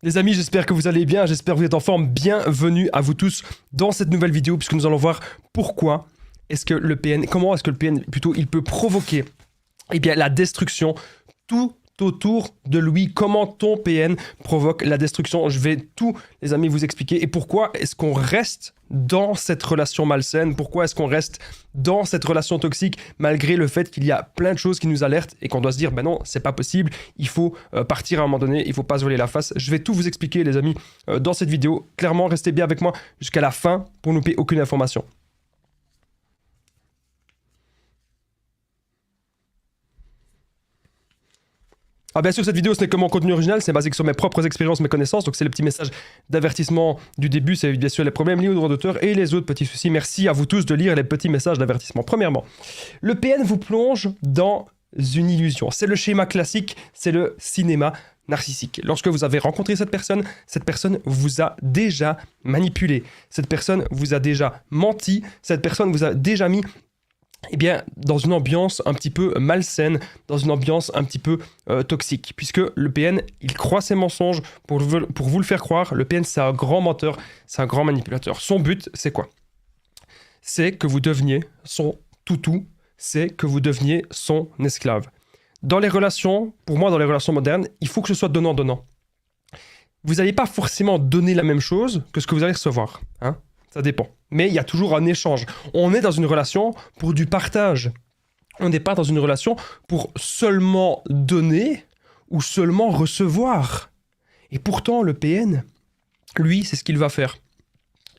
Les amis, j'espère que vous allez bien, j'espère que vous êtes en forme. Bienvenue à vous tous dans cette nouvelle vidéo puisque nous allons voir pourquoi est-ce que le PN, comment est-ce que le PN plutôt il peut provoquer la destruction tout autour de lui, comment ton PN provoque la destruction. Je vais tout, les amis, vous expliquer et pourquoi est-ce qu'on reste dans cette relation malsaine, pourquoi est-ce qu'on reste dans cette relation toxique malgré le fait qu'il y a plein de choses qui nous alertent et qu'on doit se dire, ben non, c'est pas possible, il faut partir à un moment donné, il faut pas se voiler la face. Je vais tout vous expliquer, les amis, dans cette vidéo. Clairement, restez bien avec moi jusqu'à la fin pour ne louper aucune information. Ah bien sûr, cette vidéo, ce n'est que mon contenu original, c'est basé sur mes propres expériences, mes connaissances, donc c'est le petit message d'avertissement du début, c'est bien sûr les problèmes liés aux droits d'auteur et les autres petits soucis. Merci à vous tous de lire les petits messages d'avertissement. Premièrement, le PN vous plonge dans une illusion. C'est le schéma classique, c'est le cinéma narcissique. Lorsque vous avez rencontré cette personne vous a déjà manipulé, cette personne vous a déjà menti, cette personne vous a déjà mis dans une ambiance un petit peu malsaine, dans une ambiance un petit peu toxique, puisque le PN, il croit ses mensonges pour vous le faire croire. Le PN, c'est un grand menteur, c'est un grand manipulateur. Son but, c'est quoi? C'est que vous deveniez son toutou, c'est que vous deveniez son esclave. Dans les relations, pour moi, dans les relations modernes, il faut que ce soit donnant-donnant. Vous n'allez pas forcément donner la même chose que ce que vous allez recevoir, hein? Ça dépend. Mais il y a toujours un échange. On est dans une relation pour du partage. On n'est pas dans une relation pour seulement donner ou seulement recevoir. Et pourtant, le PN, lui, c'est ce qu'il va faire.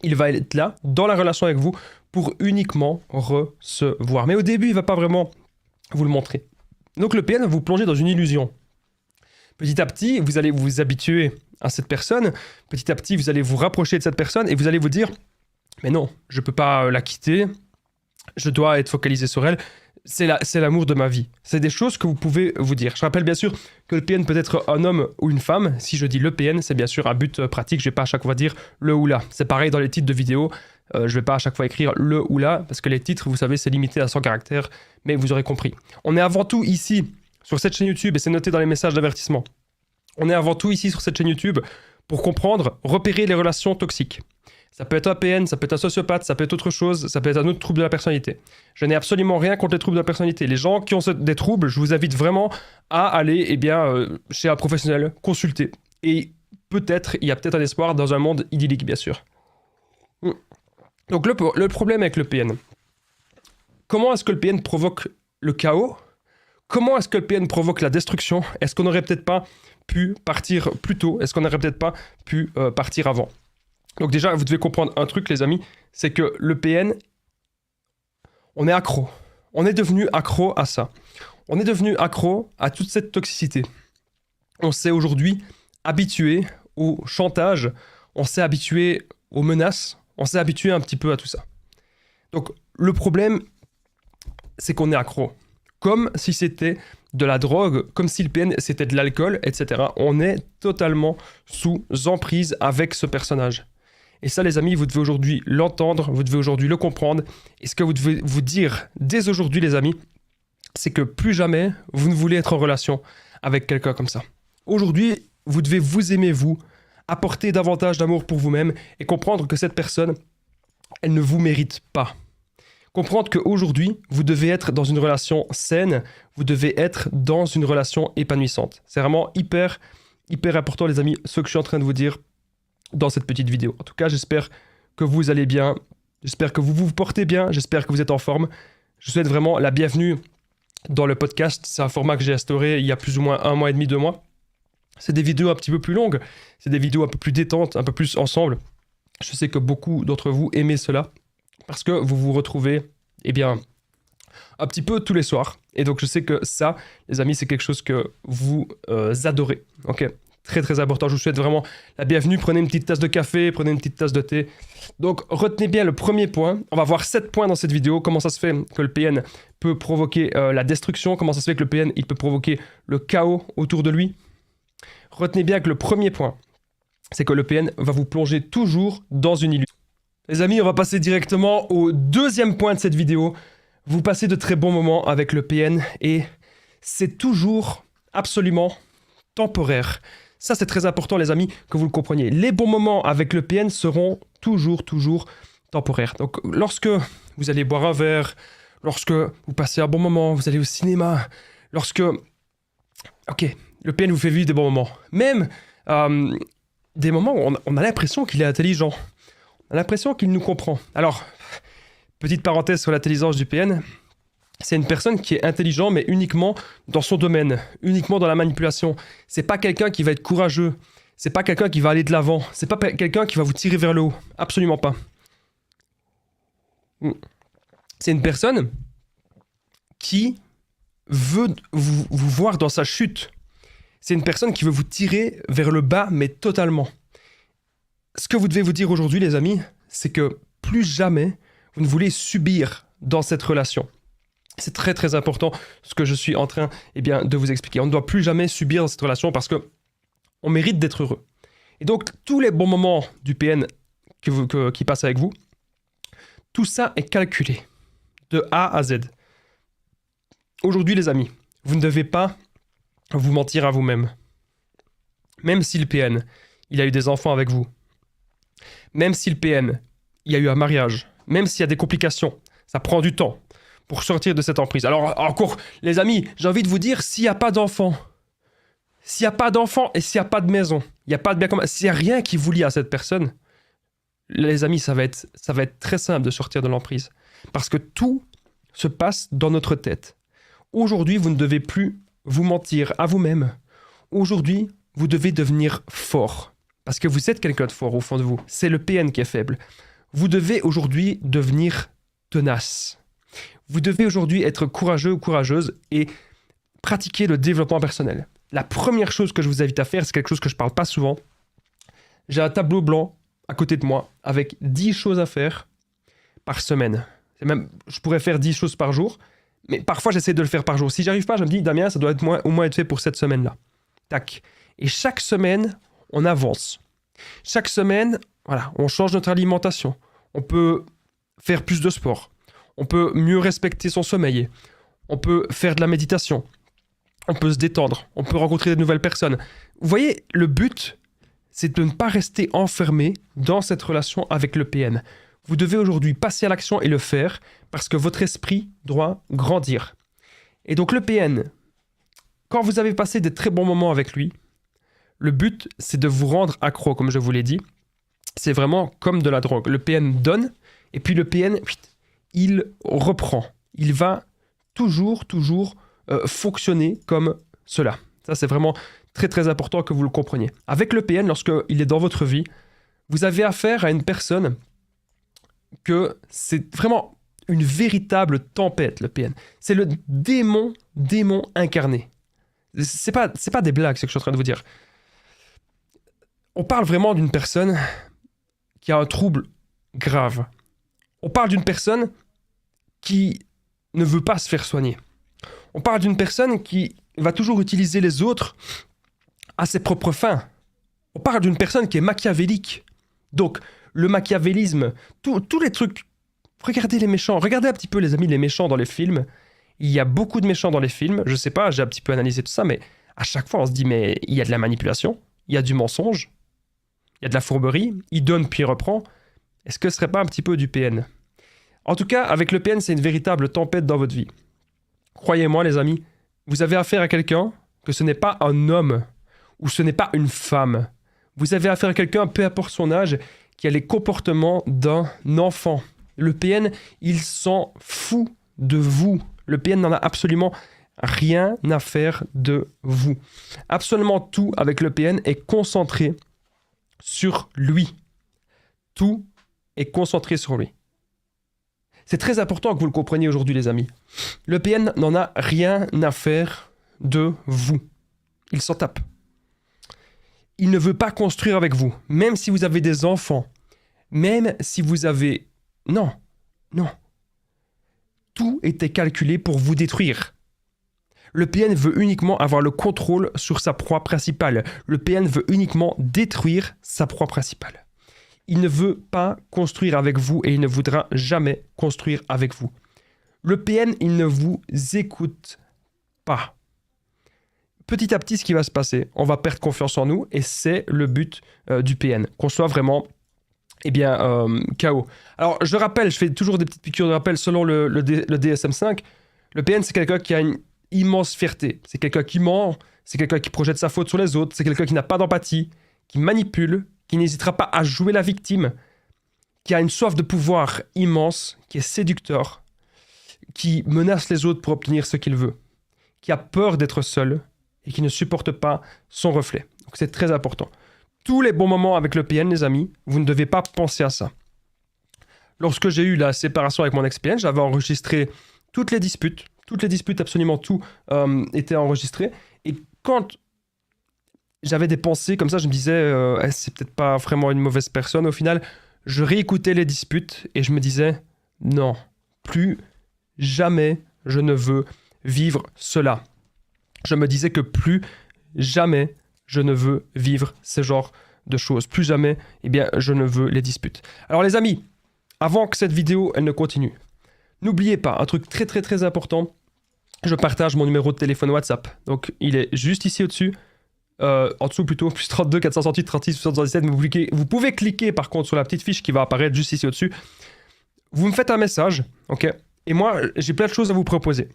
Il va être là, dans la relation avec vous, pour uniquement recevoir. Mais au début, il ne va pas vraiment vous le montrer. Donc le PN va vous plonger dans une illusion. Petit à petit, vous allez vous habituer à cette personne. Petit à petit, vous allez vous rapprocher de cette personne et vous allez vous dire... Mais non, je ne peux pas la quitter, je dois être focalisé sur elle, c'est l'amour de ma vie. C'est des choses que vous pouvez vous dire. Je rappelle bien sûr que le PN peut être un homme ou une femme. Si je dis le PN, c'est bien sûr un but pratique, je ne vais pas à chaque fois dire le ou la. C'est pareil dans les titres de vidéos, je ne vais pas à chaque fois écrire le ou la, parce que les titres, vous savez, c'est limité à 100 caractères, mais vous aurez compris. On est avant tout ici, sur cette chaîne YouTube, et c'est noté dans les messages d'avertissement. On est avant tout ici sur cette chaîne YouTube pour comprendre, repérer les relations toxiques. Ça peut être un PN, ça peut être un sociopathe, ça peut être autre chose, ça peut être un autre trouble de la personnalité. Je n'ai absolument rien contre les troubles de la personnalité. Les gens qui ont des troubles, je vous invite vraiment à aller chez un professionnel, consulter. Et peut-être, il y a peut-être un espoir dans un monde idyllique, bien sûr. Donc le problème avec le PN. Comment est-ce que le PN provoque le chaos? Comment est-ce que le PN provoque la destruction? Est-ce qu'on n'aurait peut-être pas pu partir plus tôt? Est-ce qu'on n'aurait peut-être pas pu partir avant? Donc déjà, vous devez comprendre un truc, les amis, c'est que le PN, on est accro. On est devenu accro à ça. On est devenu accro à toute cette toxicité. On s'est aujourd'hui habitué au chantage, on s'est habitué aux menaces, on s'est habitué un petit peu à tout ça. Donc le problème, c'est qu'on est accro. Comme si c'était de la drogue, comme si le PN c'était de l'alcool, etc. On est totalement sous emprise avec ce personnage. Et ça, les amis, vous devez aujourd'hui l'entendre, vous devez aujourd'hui le comprendre. Et ce que vous devez vous dire dès aujourd'hui, les amis, c'est que plus jamais, vous ne voulez être en relation avec quelqu'un comme ça. Aujourd'hui, vous devez vous aimer, vous, apporter davantage d'amour pour vous-même et comprendre que cette personne, elle ne vous mérite pas. Comprendre qu'aujourd'hui, vous devez être dans une relation saine, vous devez être dans une relation épanouissante. C'est vraiment hyper important, les amis, ce que je suis en train de vous dire dans cette petite vidéo. En tout cas, j'espère que vous allez bien, j'espère que vous vous portez bien, j'espère que vous êtes en forme. Je vous souhaite vraiment la bienvenue dans le podcast. C'est un format que j'ai instauré il y a plus ou moins 1 mois et demi, 2 mois. C'est des vidéos un petit peu plus longues, c'est des vidéos un peu plus détentes, un peu plus ensemble. Je sais que beaucoup d'entre vous aimez cela parce que vous vous retrouvez, un petit peu tous les soirs. Et donc, je sais que ça, les amis, c'est quelque chose que vous adorez. Ok ? Très très important, je vous souhaite vraiment la bienvenue. Prenez une petite tasse de café, prenez une petite tasse de thé. Donc retenez bien le premier point. On va voir 7 points dans cette vidéo. Comment ça se fait que le PN peut provoquer la destruction? Comment ça se fait que le PN il peut provoquer le chaos autour de lui? Retenez bien que le premier point, c'est que le PN va vous plonger toujours dans une illusion. Les amis, on va passer directement au deuxième point de cette vidéo. Vous passez de très bons moments avec le PN et c'est toujours absolument temporaire. Ça, c'est très important, les amis, que vous le compreniez. Les bons moments avec le PN seront toujours temporaires. Donc, lorsque vous allez boire un verre, lorsque vous passez un bon moment, vous allez au cinéma, lorsque... Ok, le PN vous fait vivre des bons moments. Même des moments où on a l'impression qu'il est intelligent. On a l'impression qu'il nous comprend. Alors, petite parenthèse sur l'intelligence du PN, c'est une personne qui est intelligente, mais uniquement dans son domaine, uniquement dans la manipulation. C'est pas quelqu'un qui va être courageux. C'est pas quelqu'un qui va aller de l'avant. C'est pas quelqu'un qui va vous tirer vers le haut. Absolument pas. C'est une personne qui veut vous voir dans sa chute. C'est une personne qui veut vous tirer vers le bas, mais totalement. Ce que vous devez vous dire aujourd'hui, les amis, c'est que plus jamais vous ne voulez subir dans cette relation. C'est très important ce que je suis en train de vous expliquer. On ne doit plus jamais subir dans cette relation parce que on mérite d'être heureux. Et donc, tous les bons moments du PN qui passent avec vous, tout ça est calculé de A à Z. Aujourd'hui, les amis, vous ne devez pas vous mentir à vous-même. Même si le PN, il a eu des enfants avec vous, même si le PN, il y a eu un mariage, même s'il y a des complications, ça prend du temps pour sortir de cette emprise. Alors encore, les amis, j'ai envie de vous dire, s'il n'y a pas d'enfants, et s'il n'y a pas de maison, il n'y a pas de bien commun, s'il n'y a rien qui vous lie à cette personne, les amis, ça va être très simple de sortir de l'emprise. Parce que tout se passe dans notre tête. Aujourd'hui, vous ne devez plus vous mentir à vous-même. Aujourd'hui, vous devez devenir fort. Parce que vous êtes quelqu'un de fort au fond de vous. C'est le PN qui est faible. Vous devez aujourd'hui devenir tenace. Vous devez aujourd'hui être courageux ou courageuse et pratiquer le développement personnel. La première chose que je vous invite à faire, c'est quelque chose que je ne parle pas souvent. J'ai un tableau blanc à côté de moi avec 10 choses à faire par semaine. Je pourrais faire 10 choses par jour, mais parfois j'essaie de le faire par jour. Si j'arrive pas, je me dis, Damien, ça doit être au moins être fait pour cette semaine-là. Tac. Et chaque semaine, on avance. Chaque semaine, voilà, on change notre alimentation. On peut faire plus de sport. On peut mieux respecter son sommeil. On peut faire de la méditation. On peut se détendre. On peut rencontrer de nouvelles personnes. Vous voyez, le but, c'est de ne pas rester enfermé dans cette relation avec le PN. Vous devez aujourd'hui passer à l'action et le faire parce que votre esprit doit grandir. Et donc le PN, quand vous avez passé des très bons moments avec lui, le but, c'est de vous rendre accro, comme je vous l'ai dit. C'est vraiment comme de la drogue. Le PN donne, et puis le PN, il reprend. Il va toujours fonctionner comme cela. Ça, c'est vraiment très important que vous le compreniez. Avec le PN, lorsqu'il est dans votre vie, vous avez affaire à une personne que c'est vraiment une véritable tempête, le PN. C'est le démon incarné. C'est pas des blagues, ce que je suis en train de vous dire. On parle vraiment d'une personne qui a un trouble grave. On parle d'une personne qui ne veut pas se faire soigner. On parle d'une personne qui va toujours utiliser les autres à ses propres fins. On parle d'une personne qui est machiavélique. Donc, le machiavélisme, tous les trucs... Regardez les méchants. Regardez un petit peu, les amis, les méchants dans les films. Il y a beaucoup de méchants dans les films. Je sais pas, j'ai un petit peu analysé tout ça, mais à chaque fois, on se dit, mais il y a de la manipulation, il y a du mensonge, il y a de la fourberie, il donne puis il reprend. Est-ce que ce serait pas un petit peu du PN ? En tout cas, avec le PN, c'est une véritable tempête dans votre vie. Croyez-moi, les amis, vous avez affaire à quelqu'un que ce n'est pas un homme ou ce n'est pas une femme. Vous avez affaire à quelqu'un, peu importe son âge, qui a les comportements d'un enfant. Le PN, il s'en fout de vous. Le PN n'en a absolument rien à faire de vous. Absolument tout avec le PN est concentré sur lui. Tout est concentré sur lui. C'est très important que vous le compreniez aujourd'hui, les amis. Le PN n'en a rien à faire de vous. Il s'en tape. Il ne veut pas construire avec vous, même si vous avez des enfants, même si vous avez... Non. Tout était calculé pour vous détruire. Le PN veut uniquement avoir le contrôle sur sa proie principale. Le PN veut uniquement détruire sa proie principale. Il ne veut pas construire avec vous et il ne voudra jamais construire avec vous. Le PN, il ne vous écoute pas. petit à petit, ce qui va se passer, on va perdre confiance en nous et c'est le but du PN, qu'on soit vraiment KO. Alors, je rappelle, je fais toujours des petites piqûres de rappel selon le DSM-5. Le PN, c'est quelqu'un qui a une immense fierté. C'est quelqu'un qui ment, c'est quelqu'un qui projette sa faute sur les autres, c'est quelqu'un qui n'a pas d'empathie, qui manipule, qui n'hésitera pas à jouer la victime, qui a une soif de pouvoir immense, qui est séducteur, qui menace les autres pour obtenir ce qu'il veut, qui a peur d'être seul et qui ne supporte pas son reflet. Donc c'est très important. Tous les bons moments avec le PN, les amis, vous ne devez pas penser à ça. Lorsque j'ai eu la séparation avec mon ex-PN, j'avais enregistré toutes les disputes, absolument tout était enregistré. Et quand j'avais des pensées comme ça, je me disais, c'est peut-être pas vraiment une mauvaise personne. Au final, je réécoutais les disputes et je me disais, non, plus jamais je ne veux vivre cela. Je me disais que plus jamais je ne veux vivre ce genre de choses. Plus jamais, je ne veux les disputes. Alors les amis, avant que cette vidéo, elle ne continue, n'oubliez pas, un truc très très très important, je partage mon numéro de téléphone WhatsApp. Donc il est juste ici au-dessus, en dessous plutôt, plus 32 468 36 77. Vous pouvez cliquer par contre sur la petite fiche qui va apparaître juste ici au-dessus. Vous me faites un message, ok? Et moi, j'ai plein de choses à vous proposer.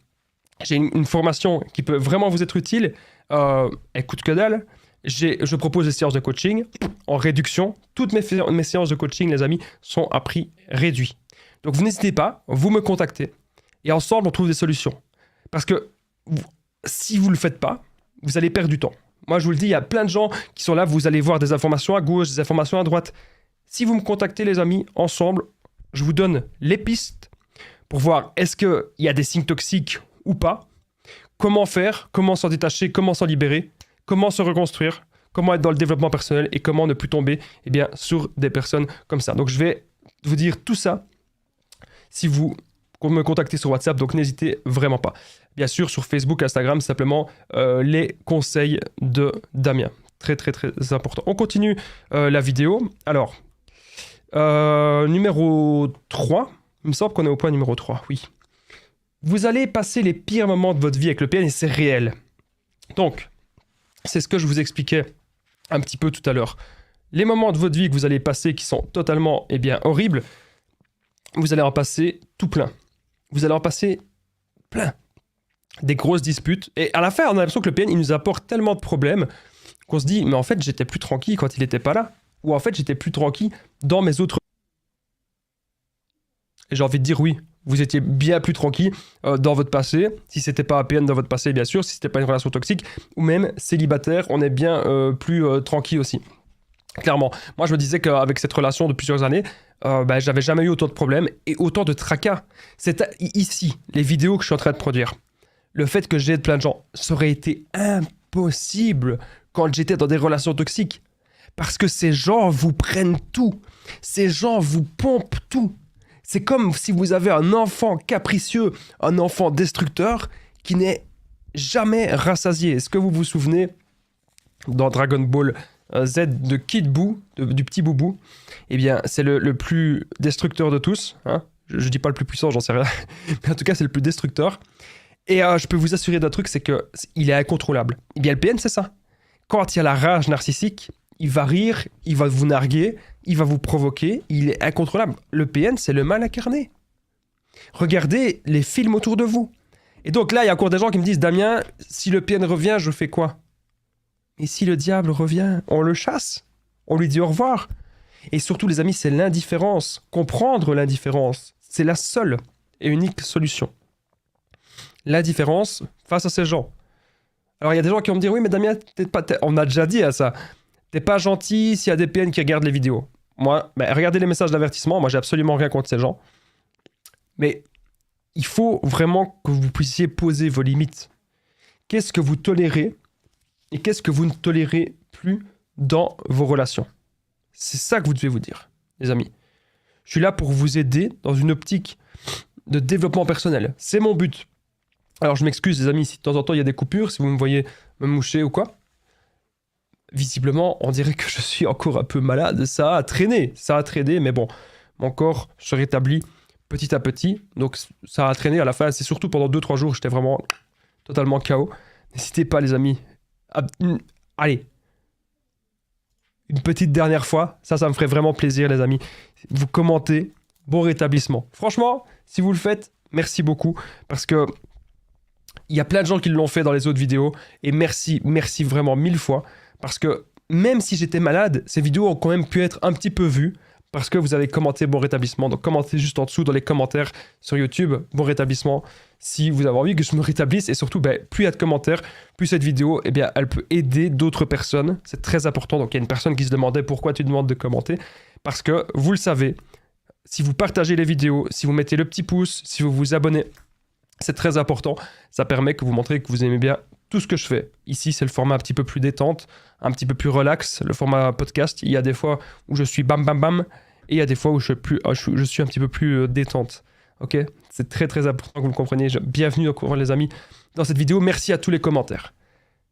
J'ai une formation qui peut vraiment vous être utile. Elle coûte que dalle. Je propose des séances de coaching en réduction. Toutes mes séances de coaching, les amis, sont à prix réduit. Donc vous n'hésitez pas, vous me contactez et ensemble on trouve des solutions. Parce que si vous ne le faites pas, vous allez perdre du temps. Moi je vous le dis, il y a plein de gens qui sont là, vous allez voir des informations à gauche, des informations à droite. Si vous me contactez les amis, ensemble, je vous donne les pistes pour voir est-ce qu'il y a des signes toxiques ou pas, comment faire, comment s'en détacher, comment s'en libérer, comment se reconstruire, comment être dans le développement personnel et comment ne plus tomber sur des personnes comme ça. Donc je vais vous dire tout ça si vous me contactez sur WhatsApp, donc n'hésitez vraiment pas. Bien sûr, sur Facebook, Instagram, simplement les conseils de Damien. Très très très important. On continue la vidéo. Alors, numéro 3, il me semble qu'on est au point numéro 3, oui. Vous allez passer les pires moments de votre vie avec le PN et c'est réel. Donc, c'est ce que je vous expliquais un petit peu tout à l'heure. Les moments de votre vie que vous allez passer qui sont totalement horribles, vous allez en passer tout plein. Vous allez en passer plein. Des grosses disputes. Et à la fin, on a l'impression que le PN, il nous apporte tellement de problèmes qu'on se dit, mais en fait, j'étais plus tranquille quand il n'était pas là. Ou en fait, j'étais plus tranquille dans mes autres... Et j'ai envie de dire oui. Vous étiez bien plus tranquille dans votre passé, si c'était pas un PN dans votre passé bien sûr, si c'était pas une relation toxique, ou même célibataire, on est bien plus tranquille aussi. Clairement, moi je me disais qu'avec cette relation de plusieurs années, j'avais jamais eu autant de problèmes et autant de tracas. C'est ici, les vidéos que je suis en train de produire. Le fait que j'aide plein de gens, ça aurait été impossible quand j'étais dans des relations toxiques. Parce que ces gens vous prennent tout. Ces gens vous pompent tout. C'est comme si vous avez un enfant capricieux, un enfant destructeur qui n'est jamais rassasié. Est-ce que vous vous souvenez dans Dragon Ball Z de Kid Buu, du petit Boubou? C'est le plus destructeur de tous. Hein, je dis pas le plus puissant, j'en sais rien. Mais en tout cas, c'est le plus destructeur. Et je peux vous assurer d'un truc, c'est qu'il est incontrôlable. Le PN, c'est ça. Quand il y a la rage narcissique, il va rire, il va vous narguer, il va vous provoquer, il est incontrôlable. Le PN, c'est le mal incarné. Regardez les films autour de vous. Et donc là, il y a encore des gens qui me disent, Damien, si le PN revient, je fais quoi? Et si le diable revient, on le chasse, on lui dit au revoir. Et surtout, les amis, c'est l'indifférence. Comprendre l'indifférence, c'est la seule et unique solution. L'indifférence face à ces gens. Alors, il y a des gens qui vont me dire, oui, mais Damien, on a déjà dit à ça. T'es pas gentil s'il y a des PN qui regardent les vidéos. Moi, regardez les messages d'avertissement. Moi, j'ai absolument rien contre ces gens. Mais il faut vraiment que vous puissiez poser vos limites. Qu'est-ce que vous tolérez et qu'est-ce que vous ne tolérez plus dans vos relations? C'est ça que vous devez vous dire, les amis. Je suis là pour vous aider dans une optique de développement personnel. C'est mon but. Alors, je m'excuse, les amis, si de temps en temps, il y a des coupures, si vous me voyez me moucher ou quoi. Visiblement, on dirait que je suis encore un peu malade. Ça a traîné, mais bon, mon corps se rétablit petit à petit. Donc, ça a traîné à la fin. C'est surtout pendant 2-3 jours, j'étais vraiment totalement KO. N'hésitez pas, les amis, Allez, une petite dernière fois, ça me ferait vraiment plaisir, les amis. Vous commentez, bon rétablissement. Franchement, si vous le faites, merci beaucoup, parce que il y a plein de gens qui l'ont fait dans les autres vidéos, et merci vraiment 1000 fois, parce que même si j'étais malade, ces vidéos ont quand même pu être un petit peu vues, parce que vous avez commenté bon rétablissement. Donc commentez juste en dessous dans les commentaires sur YouTube, bon rétablissement, si vous avez envie que je me rétablisse. Et surtout, plus il y a de commentaires, plus cette vidéo, elle peut aider d'autres personnes. C'est très important. Donc il y a une personne qui se demandait pourquoi tu demandes de commenter. Parce que vous le savez, si vous partagez les vidéos, si vous mettez le petit pouce, si vous vous abonnez, c'est très important. Ça permet que vous montrez que vous aimez bien tout ce que je fais. Ici, c'est le format un petit peu plus détente, un petit peu plus relax, le format podcast. Il y a des fois où je suis bam bam bam, et il y a des fois où je suis un petit peu plus détente. Ok ? C'est très très important que vous le compreniez. Bienvenue encore les amis dans cette vidéo. Merci à tous les commentaires.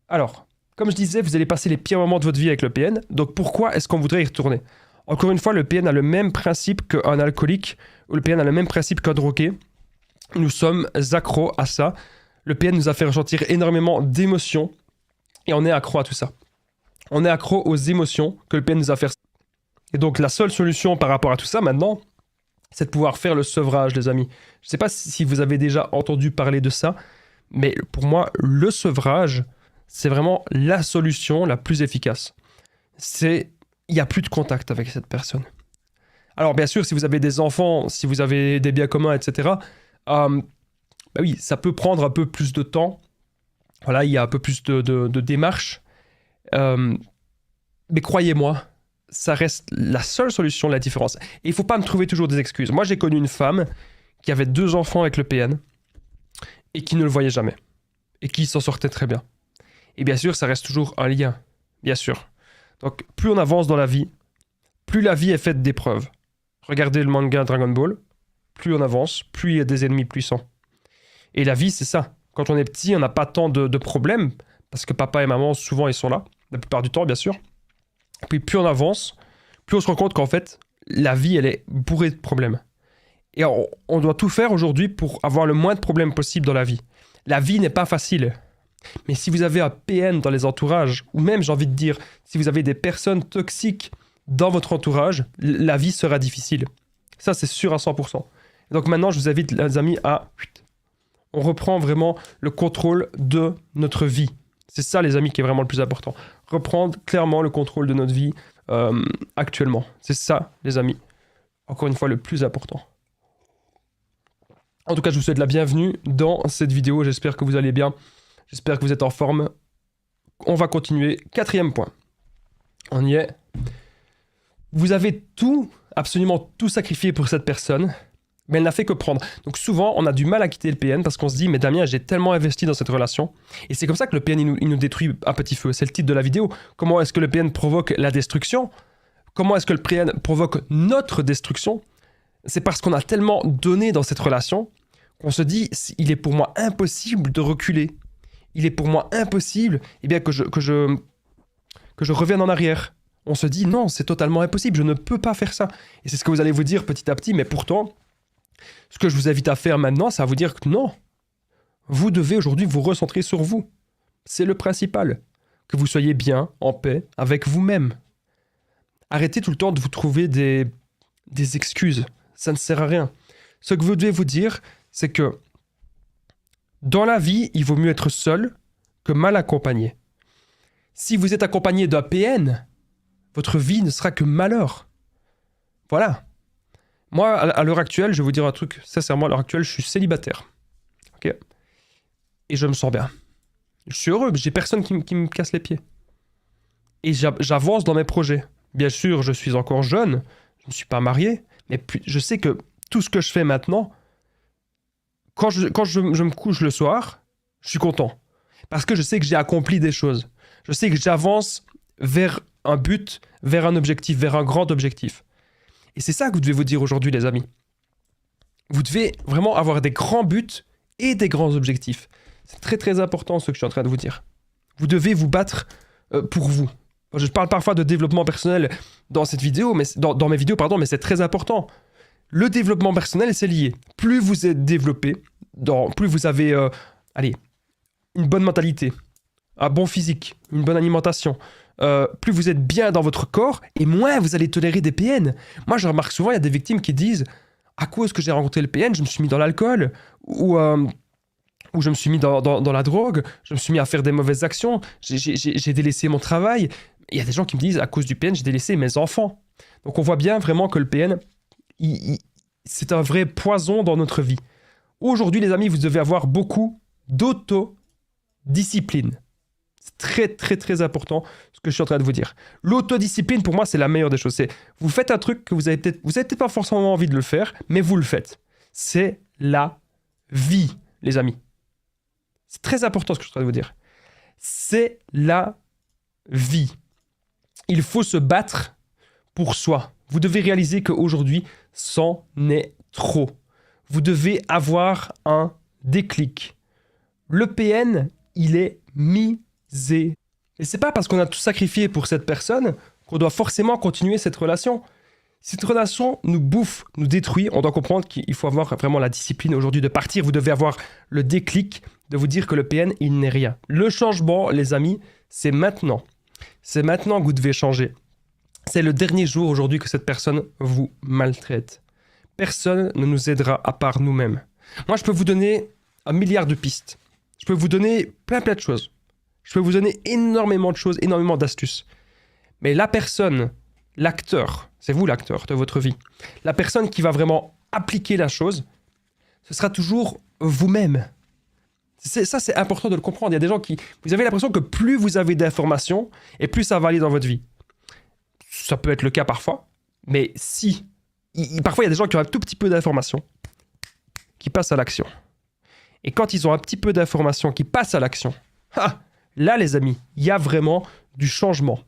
Alors, comme je disais, vous allez passer les pires moments de votre vie avec le PN. Donc pourquoi est-ce qu'on voudrait y retourner ? Encore une fois, le PN a le même principe qu'un alcoolique, ou le PN a le même principe qu'un drogué. Nous sommes accros à ça. Le PN nous a fait ressentir énormément d'émotions et on est accro à tout ça. On est accro aux émotions que le PN nous a fait. Et donc la seule solution par rapport à tout ça maintenant, c'est de pouvoir faire le sevrage, les amis. Je ne sais pas si vous avez déjà entendu parler de ça, mais pour moi, le sevrage, c'est vraiment la solution la plus efficace. Il n'y a plus de contact avec cette personne. Alors bien sûr, si vous avez des enfants, si vous avez des biens communs, etc., oui, ça peut prendre un peu plus de temps. Voilà, il y a un peu plus de démarches. Mais croyez-moi, ça reste la seule solution, la différence. Et il ne faut pas me trouver toujours des excuses. Moi, j'ai connu une femme qui avait 2 enfants avec le PN et qui ne le voyait jamais. Et qui s'en sortait très bien. Et bien sûr, ça reste toujours un lien. Bien sûr. Donc, plus on avance dans la vie, plus la vie est faite d'épreuves. Regardez le manga Dragon Ball. Plus on avance, plus il y a des ennemis puissants. Et la vie, c'est ça. Quand on est petit, on n'a pas tant de problèmes, parce que papa et maman, souvent, ils sont là. La plupart du temps, bien sûr. Et puis, plus on avance, plus on se rend compte qu'en fait, la vie, elle est bourrée de problèmes. Et on doit tout faire aujourd'hui pour avoir le moins de problèmes possible dans la vie. La vie n'est pas facile. Mais si vous avez un PN dans les entourages, ou même, j'ai envie de dire, si vous avez des personnes toxiques dans votre entourage, la vie sera difficile. Ça, c'est sûr à 100%. Donc maintenant, je vous invite, les amis, on reprend vraiment le contrôle de notre vie. C'est ça, les amis, qui est vraiment le plus important. Reprendre clairement le contrôle de notre vie actuellement. C'est ça, les amis, encore une fois, le plus important. En tout cas, je vous souhaite la bienvenue dans cette vidéo. J'espère que vous allez bien. J'espère que vous êtes en forme. On va continuer. 4e point. On y est. Vous avez absolument tout sacrifié pour cette personne, mais elle n'a fait que prendre. Donc souvent, on a du mal à quitter le PN parce qu'on se dit « Mais Damien, j'ai tellement investi dans cette relation. » Et c'est comme ça que le PN, il nous détruit à petit feu. C'est le titre de la vidéo. Comment est-ce que le PN provoque la destruction ? Comment est-ce que le PN provoque notre destruction ? C'est parce qu'on a tellement donné dans cette relation qu'on se dit « Il est pour moi impossible de reculer. Il est pour moi impossible que je revienne en arrière. » On se dit, non, c'est totalement impossible, je ne peux pas faire ça. Et c'est ce que vous allez vous dire petit à petit, mais pourtant, ce que je vous invite à faire maintenant, c'est à vous dire que non. Vous devez aujourd'hui vous recentrer sur vous. C'est le principal. Que vous soyez bien, en paix, avec vous-même. Arrêtez tout le temps de vous trouver des excuses. Ça ne sert à rien. Ce que vous devez vous dire, c'est que dans la vie, il vaut mieux être seul que mal accompagné. Si vous êtes accompagné d'un PN, votre vie ne sera que malheur. Voilà. Moi, à l'heure actuelle, je vais vous dire un truc. Sincèrement, à l'heure actuelle, je suis célibataire. Ok ? Et je me sens bien. Je suis heureux. J'ai personne qui me casse les pieds. Et j'avance dans mes projets. Bien sûr, je suis encore jeune. Je ne suis pas marié. Mais je sais que tout ce que je fais maintenant, quand je me couche le soir, je suis content. Parce que je sais que j'ai accompli des choses. Je sais que j'avance vers un but, vers un objectif, vers un grand objectif. Et c'est ça que vous devez vous dire aujourd'hui, les amis. Vous devez vraiment avoir des grands buts et des grands objectifs. C'est très très important ce que je suis en train de vous dire. Vous devez vous battre pour vous. Je parle parfois de développement personnel dans cette vidéo, mais dans mes vidéos, mais c'est très important. Le développement personnel, c'est lié. Plus vous êtes développé, plus vous avez une bonne mentalité, un bon physique, une bonne alimentation, plus vous êtes bien dans votre corps, et moins vous allez tolérer des PN. Moi, je remarque souvent, il y a des victimes qui disent « À cause que j'ai rencontré le PN, je me suis mis dans l'alcool, ou je me suis mis dans la drogue, je me suis mis à faire des mauvaises actions, j'ai délaissé mon travail. » Il y a des gens qui me disent « À cause du PN, j'ai délaissé mes enfants. » Donc on voit bien vraiment que le PN, c'est un vrai poison dans notre vie. Aujourd'hui, les amis, vous devez avoir beaucoup d'autodiscipline. C'est très, très, très important ce que je suis en train de vous dire. L'autodiscipline, pour moi, c'est la meilleure des choses. C'est, vous faites un truc que vous avez peut-être pas forcément envie de le faire, mais vous le faites. C'est la vie, les amis. C'est très important ce que je suis en train de vous dire. C'est la vie. Il faut se battre pour soi. Vous devez réaliser qu'aujourd'hui, c'en est trop. Vous devez avoir un déclic. Le PN, il est misé. Et c'est pas parce qu'on a tout sacrifié pour cette personne qu'on doit forcément continuer cette relation. Cette relation nous bouffe, nous détruit. On doit comprendre qu'il faut avoir vraiment la discipline aujourd'hui de partir. Vous devez avoir le déclic de vous dire que le PN, il n'est rien. Le changement, les amis, c'est maintenant. C'est maintenant que vous devez changer. C'est le dernier jour aujourd'hui que cette personne vous maltraite. Personne ne nous aidera à part nous-mêmes. Moi, je peux vous donner 1 milliard de pistes. Je peux vous donner plein de choses. Je peux vous donner énormément de choses, énormément d'astuces. Mais la personne, l'acteur, c'est vous l'acteur de votre vie, la personne qui va vraiment appliquer la chose, ce sera toujours vous-même. Ça, c'est important de le comprendre. Il y a des gens qui... Vous avez l'impression que plus vous avez d'informations, et plus ça va aller dans votre vie. Ça peut être le cas parfois, mais si... Parfois, il y a des gens qui ont un tout petit peu d'informations, qui passent à l'action. Et quand ils ont un petit peu d'informations qui passent à l'action, là, les amis, il y a vraiment du changement.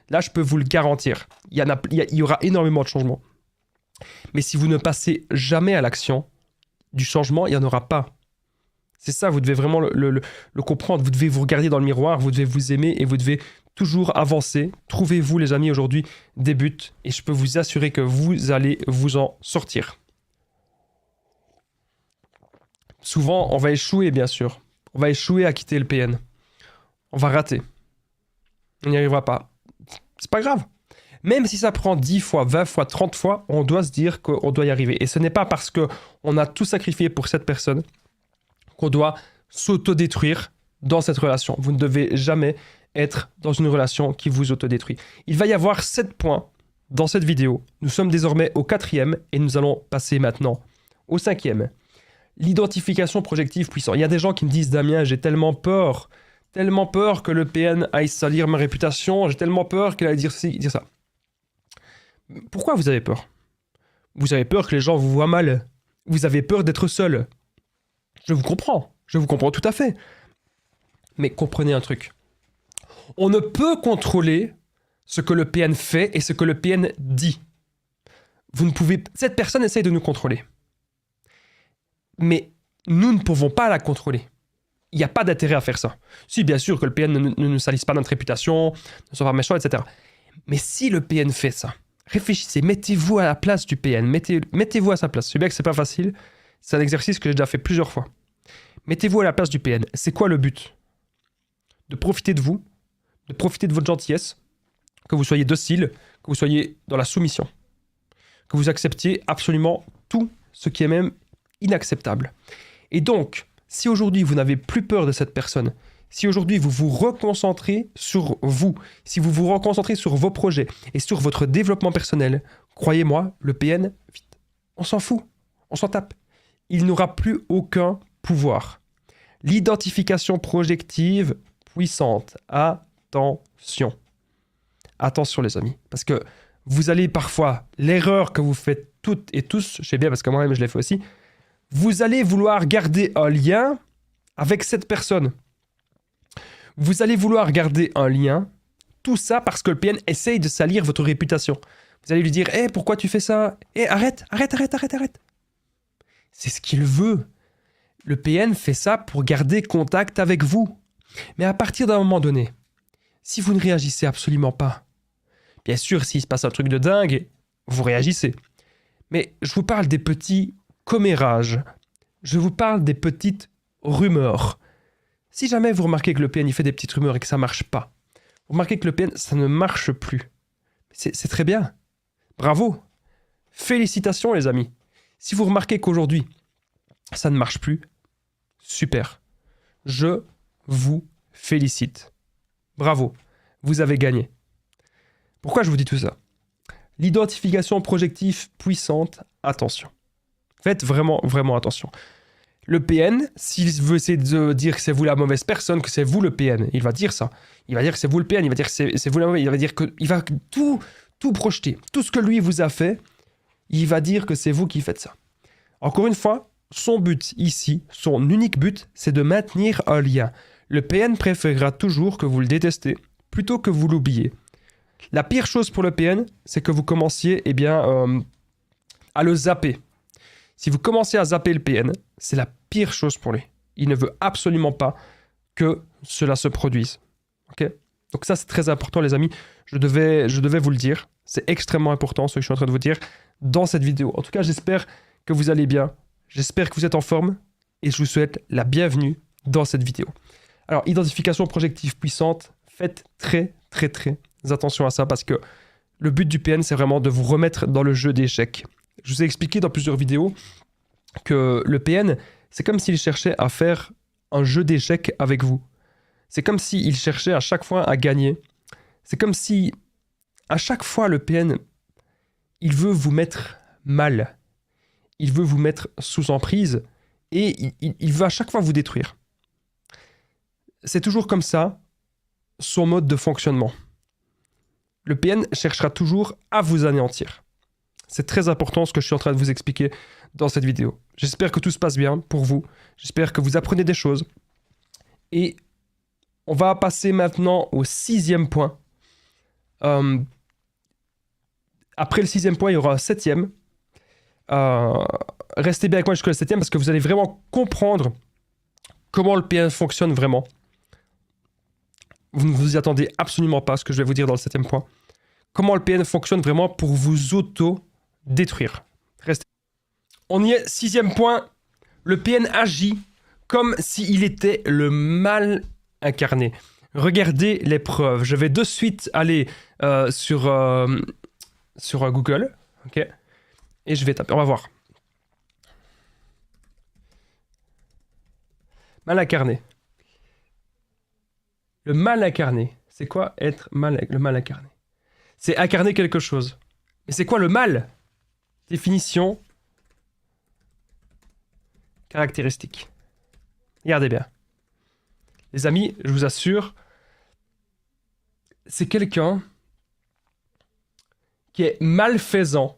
Là, je peux vous le garantir. Il y aura énormément de changements. Mais si vous ne passez jamais à l'action, du changement, il n'y en aura pas. C'est ça, vous devez vraiment le comprendre. Vous devez vous regarder dans le miroir, vous devez vous aimer et vous devez toujours avancer. Trouvez-vous, les amis, aujourd'hui des buts et je peux vous assurer que vous allez vous en sortir. Souvent, on va échouer, bien sûr. On va échouer à quitter le PN. On va rater. On n'y arrivera pas. C'est pas grave. Même si ça prend 10 fois, 20 fois, 30 fois, on doit se dire qu'on doit y arriver. Et ce n'est pas parce qu'on a tout sacrifié pour cette personne qu'on doit s'autodétruire dans cette relation. Vous ne devez jamais être dans une relation qui vous autodétruit. Il va y avoir 7 points dans cette vidéo. Nous sommes désormais au 4e et nous allons passer maintenant au 5e. L'identification projective puissante. Il y a des gens qui me disent « Damien, j'ai tellement peur que le PN aille salir ma réputation, j'ai tellement peur qu'il aille dire ceci, dire ça. » Pourquoi vous avez peur? Vous avez peur que les gens vous voient mal. Vous avez peur d'être seul. Je vous comprends tout à fait. Mais comprenez un truc. On ne peut contrôler ce que le PN fait et ce que le PN dit. Vous ne pouvez... Cette personne essaye de nous contrôler. Mais nous ne pouvons pas la contrôler. Il n'y a pas d'intérêt à faire ça. Si, bien sûr, que le PN ne nous salisse pas notre réputation, ne soit pas méchant, etc. Mais si le PN fait ça, réfléchissez, mettez-vous à la place du PN, mettez-vous à sa place. Je sais bien que c'est pas facile, c'est un exercice que j'ai déjà fait plusieurs fois. Mettez-vous à la place du PN. C'est quoi le but? De profiter de vous, de profiter de votre gentillesse, que vous soyez docile, que vous soyez dans la soumission, que vous acceptiez absolument tout ce qui est même inacceptable. Et donc, si aujourd'hui vous n'avez plus peur de cette personne, si aujourd'hui vous vous reconcentrez sur vous, si vous vous reconcentrez sur vos projets et sur votre développement personnel, croyez-moi, le PN, vite, on s'en fout, on s'en tape. Il n'aura plus aucun pouvoir. L'identification projective puissante. Attention. Attention les amis, parce que vous allez parfois, l'erreur que vous faites toutes et tous, je sais bien parce que moi-même je l'ai fait aussi, vous allez vouloir garder un lien avec cette personne. Vous allez vouloir garder un lien, tout ça parce que le PN essaye de salir votre réputation. Vous allez lui dire « Hé, pourquoi tu fais ça? Hé, arrête. » C'est ce qu'il veut. Le PN fait ça pour garder contact avec vous. Mais à partir d'un moment donné, si vous ne réagissez absolument pas, bien sûr, s'il se passe un truc de dingue, vous réagissez. Mais je vous parle des petits commérages. Je vous parle des petites rumeurs. Si jamais vous remarquez que le PN il fait des petites rumeurs et que ça marche pas, vous remarquez que le PN ça ne marche plus. C'est très bien. Bravo. Félicitations les amis. Si vous remarquez qu'aujourd'hui ça ne marche plus, super. Je vous félicite. Bravo. Vous avez gagné. Pourquoi je vous dis tout ça? L'identification projective puissante, attention. Faites vraiment, vraiment attention. Le PN, s'il veut essayer de dire que c'est vous la mauvaise personne, que c'est vous le PN, il va dire ça. Il va dire que c'est vous le PN, il va dire que c'est vous la mauvaise, il va dire que il va tout projeter. Tout ce que lui vous a fait, il va dire que c'est vous qui faites ça. Encore une fois, son but ici, son unique but, c'est de maintenir un lien. Le PN préférera toujours que vous le détestez, plutôt que vous l'oubliez. La pire chose pour le PN, c'est que vous commenciez à le zapper. Si vous commencez à zapper le PN, c'est la pire chose pour lui. Il ne veut absolument pas que cela se produise. Okay? Donc ça, c'est très important, les amis. Je devais vous le dire. C'est extrêmement important, ce que je suis en train de vous dire dans cette vidéo. En tout cas, j'espère que vous allez bien. J'espère que vous êtes en forme. Et je vous souhaite la bienvenue dans cette vidéo. Alors, identification projective puissante. Faites très, très, très attention à ça parce que le but du PN, c'est vraiment de vous remettre dans le jeu d'échecs. Je vous ai expliqué dans plusieurs vidéos que le PN, c'est comme s'il cherchait à faire un jeu d'échecs avec vous. C'est comme s'il cherchait à chaque fois à gagner. C'est comme si, à chaque fois, le PN, il veut vous mettre mal. Il veut vous mettre sous emprise et il veut à chaque fois vous détruire. C'est toujours comme ça, son mode de fonctionnement. Le PN cherchera toujours à vous anéantir. C'est très important ce que je suis en train de vous expliquer dans cette vidéo. J'espère que tout se passe bien pour vous. J'espère que vous apprenez des choses. Et on va passer maintenant au 6e point. Après le 6e point, il y aura un 7e. Restez bien avec moi jusqu'au 7e parce que vous allez vraiment comprendre comment le PN fonctionne vraiment. Vous ne vous y attendez absolument pas à ce que je vais vous dire dans le 7e point. Comment le PN fonctionne vraiment pour vous auto-détruire. Restez. On y est, 6e point. Le PN agit comme s'il était le mal incarné. Regardez les preuves. Je vais de suite aller sur Google. Ok. Et je vais taper. On va voir. Mal incarné. Le mal incarné. C'est quoi être le mal incarné? C'est incarner quelque chose. Mais c'est quoi le mal? Définition. Caractéristique. Regardez bien. Les amis, je vous assure, c'est quelqu'un qui est malfaisant.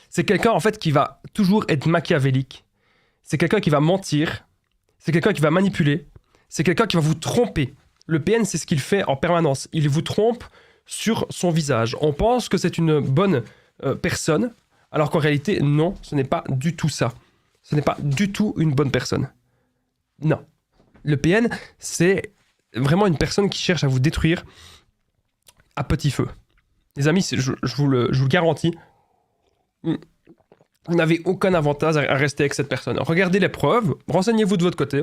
C'est quelqu'un, en fait, qui va toujours être machiavélique. C'est quelqu'un qui va mentir. C'est quelqu'un qui va manipuler. C'est quelqu'un qui va vous tromper. Le PN, c'est ce qu'il fait en permanence. Il vous trompe sur son visage. On pense que c'est une bonne personne, alors qu'en réalité, non, ce n'est pas du tout ça. Ce n'est pas du tout une bonne personne. Non. Le PN, c'est vraiment une personne qui cherche à vous détruire à petit feu. Les amis, je vous le garantis, vous n'avez aucun avantage à rester avec cette personne. Regardez les preuves, renseignez-vous de votre côté.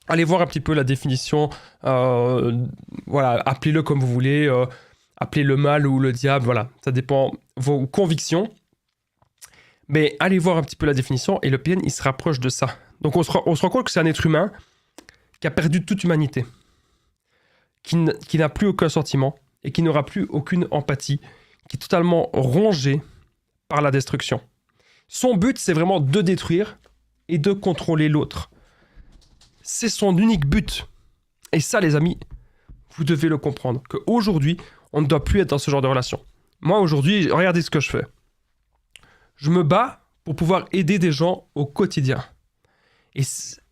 Allez voir un petit peu la définition. Voilà, appelez-le comme vous voulez. Appelez le mal ou le diable, voilà. Ça dépend de vos convictions. Mais allez voir un petit peu la définition et le PN, il se rapproche de ça. Donc on se rend compte que c'est un être humain qui a perdu toute humanité, qui n'a plus aucun sentiment et qui n'aura plus aucune empathie, qui est totalement rongé par la destruction. Son but, c'est vraiment de détruire et de contrôler l'autre. C'est son unique but. Et ça, les amis, vous devez le comprendre, qu'aujourd'hui, on ne doit plus être dans ce genre de relation. Moi, aujourd'hui, regardez ce que je fais. Je me bats pour pouvoir aider des gens au quotidien. Et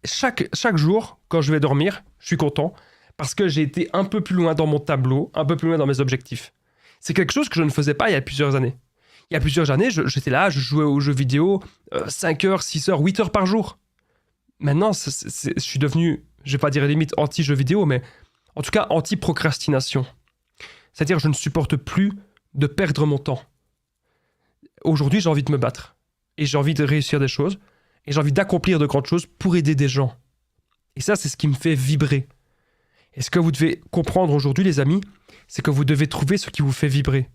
chaque jour, quand je vais dormir, je suis content parce que j'ai été un peu plus loin dans mon tableau, un peu plus loin dans mes objectifs. C'est quelque chose que je ne faisais pas il y a plusieurs années. Il y a plusieurs années, j'étais là, je jouais aux jeux vidéo 5 heures, 6 heures, 8 heures par jour. Maintenant, je suis devenu, je ne vais pas dire limite anti-jeux vidéo, mais en tout cas anti-procrastination. C'est-à-dire je ne supporte plus de perdre mon temps. Aujourd'hui, j'ai envie de me battre. Et j'ai envie de réussir des choses. Et j'ai envie d'accomplir de grandes choses pour aider des gens. Et ça, c'est ce qui me fait vibrer. Et ce que vous devez comprendre aujourd'hui, les amis, c'est que vous devez trouver ce qui vous fait vibrer.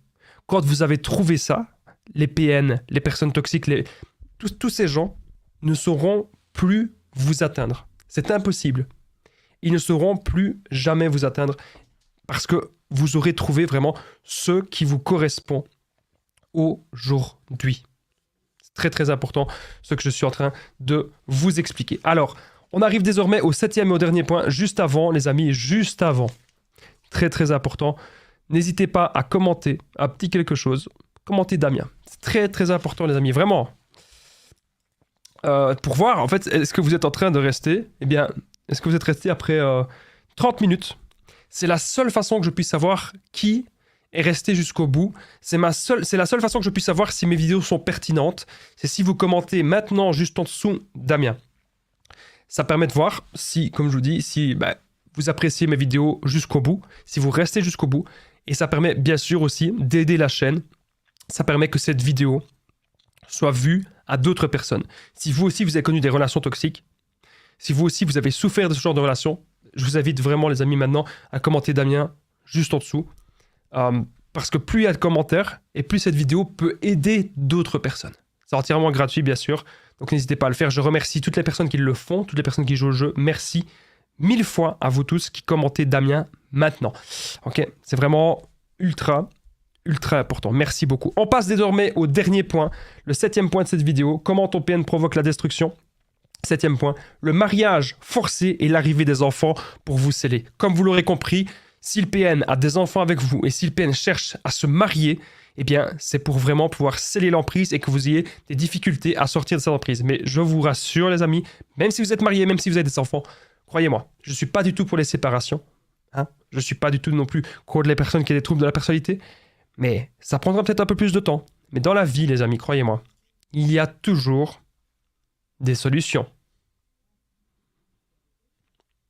Quand vous avez trouvé ça, les PN, les personnes toxiques, tous ces gens ne sauront plus vous atteindre. C'est impossible. Ils ne sauront plus jamais vous atteindre parce que vous aurez trouvé vraiment ce qui vous correspond aujourd'hui. C'est très très important ce que je suis en train de vous expliquer. Alors, on arrive désormais au 7e et au dernier point, juste avant, les amis, juste avant. Très très important. N'hésitez pas à commenter un petit quelque chose. Commentez Damien. C'est très très important, les amis, vraiment. Pour voir, en fait, est-ce que vous êtes en train de rester? Eh bien, est-ce que vous êtes resté après 30 minutes? C'est la seule façon que je puisse savoir qui est resté jusqu'au bout. C'est la seule façon que je puisse savoir si mes vidéos sont pertinentes. C'est si vous commentez maintenant juste en dessous Damien. Ça permet de voir si, comme je vous dis, si vous appréciez mes vidéos jusqu'au bout, si vous restez jusqu'au bout. Et ça permet bien sûr aussi d'aider la chaîne. Ça permet que cette vidéo soit vue à d'autres personnes. Si vous aussi vous avez connu des relations toxiques, si vous aussi vous avez souffert de ce genre de relations, je vous invite vraiment, les amis, maintenant à commenter Damien juste en dessous. Parce que plus il y a de commentaires et plus cette vidéo peut aider d'autres personnes. C'est entièrement gratuit, bien sûr. Donc n'hésitez pas à le faire. Je remercie toutes les personnes qui le font, toutes les personnes qui jouent au jeu. Merci 1000 fois à vous tous qui commentez Damien maintenant. Ok, c'est vraiment ultra important. Merci beaucoup. On passe désormais au dernier point, le 7e point de cette vidéo. Comment ton PN provoque la destruction? 7e point, le mariage forcé et l'arrivée des enfants pour vous sceller. Comme vous l'aurez compris, si le PN a des enfants avec vous et si le PN cherche à se marier, eh bien, c'est pour vraiment pouvoir sceller l'emprise et que vous ayez des difficultés à sortir de cette emprise. Mais je vous rassure, les amis, même si vous êtes mariés, même si vous avez des enfants, croyez-moi, je ne suis pas du tout pour les séparations. Hein, je ne suis pas du tout non plus contre les personnes qui ont des troubles de la personnalité. Mais ça prendra peut-être un peu plus de temps. Mais dans la vie, les amis, croyez-moi, il y a toujours des solutions.